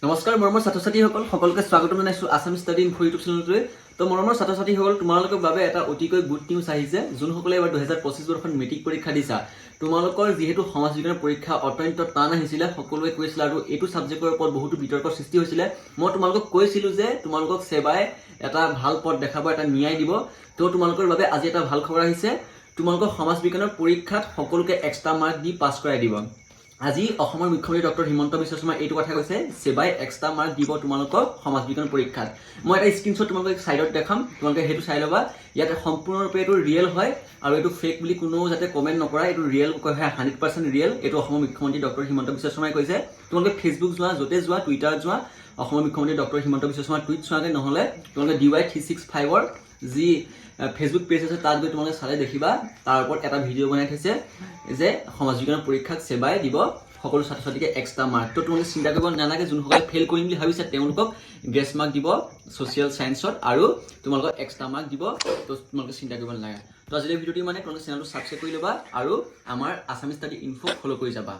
নমস্কাৰ মৰমৰ ছাত্ৰ-ছাত্ৰীসকল সকলোকে স্বাগত জনাইছো আসাম ষ্টাডি ইনফো ইউটিউব চেনেলটোৱে। তো মৰমৰ ছাত্ৰ-ছাত্ৰীসকল তোমালোকৰ বাবে এটা অতিকৈ গুড নিউজ আহিছে। যোনসকলে এবাৰ 2025 বৰ্ষত মেট্ৰিক পৰীক্ষা দিছা, তোমালোকৰ যিহেতু সমাজ বিজ্ঞানৰ পৰীক্ষা অত্যন্ত টান আহিছিলে, সকলোৱে কৈছিল আৰু এইটো সাবজেক্টৰ ওপৰত বহুতো বিতৰ্কৰ সৃষ্টি হৈছিলে। মই তোমালোকক কৈছিলো যে তোমালোকক সেৱাই এটা ভাল পথ দেখাব, এটা ন্যায় দিব। তো তোমালোকৰ বাবে আজি এটা ভাল খবৰ আহিছে। তোমালোকৰ সমাজ বিজ্ঞানৰ পৰীক্ষাত সকলোকে এক্সট্ৰা মাৰ্ক দি পাছ কৰাই দিব। আজি অসমৰ মুখ্যমন্ত্ৰী ডক্টৰ হিমন্ত বিশ্ব শৰ্মা এইটো কথা কৈছে, সেৱাই এক্সট্ৰা মাৰ্ক দিব তোমালোকৰ সমাজ বিজ্ঞান পৰীক্ষাত। মই এটা স্ক্ৰীনশ্বট তোমালোকক সাইডত দেখাম, তোমালোকে সেইটো চাই ল'বা। ইয়াতে সম্পূৰ্ণৰূপে এইটো ৰিয়েল হয় আৰু এইটো ফেক বুলি কোনো যাতে কমেণ্ট নকৰা, এইটো ৰিয়েল হয়, 100% ৰিয়েল। এইটো অসমৰ মুখ্যমন্ত্ৰী ডক্টৰ হিমন্ত বিশ্ব শৰ্মাই কৈছে। তোমালোকে ফেচবুক যোৱা, য'তে যোৱা, টুইটাৰত যোৱা, অসমৰ মুখ্যমন্ত্ৰী ডক্টৰ হিমন্ত বিশ্ব শৰ্মাৰ টুইট চোৱাগে, নহ'লে তোমালোকে DY365ৰ যি ফেচবুক পেজ আছে তাত গৈ তোমালোকে চালে দেখিবা, তাৰ ওপৰত এটা ভিডিঅ' বনাই থৈছে যে সমাজ বিজ্ঞানৰ পৰীক্ষাত সেৱাই দিব সকলো ছাত্ৰ ছাত্ৰীকে এক্সট্ৰা মাৰ্ক। তো তোমালোকে চিন্তা কৰিব নালাগে, যোনসকলে ফেইল কৰিম বুলি ভাবিছে তেওঁলোকক গ্ৰেছ মাৰ্ক দিব ছ'চিয়েল ছায়েন্সত আৰু তোমালোকক এক্সট্ৰা মাৰ্ক দিব। তো তোমালোকে চিন্তা কৰিব নালাগে। তো আজিৰ ভিডিঅ'টি মানে তোমালোকে চেনেলটো ছাবস্ক্ৰাইব কৰি ল'বা আৰু আমাৰ আসাম ষ্টাডি ইনফো ফ'ল' কৰি যাবা।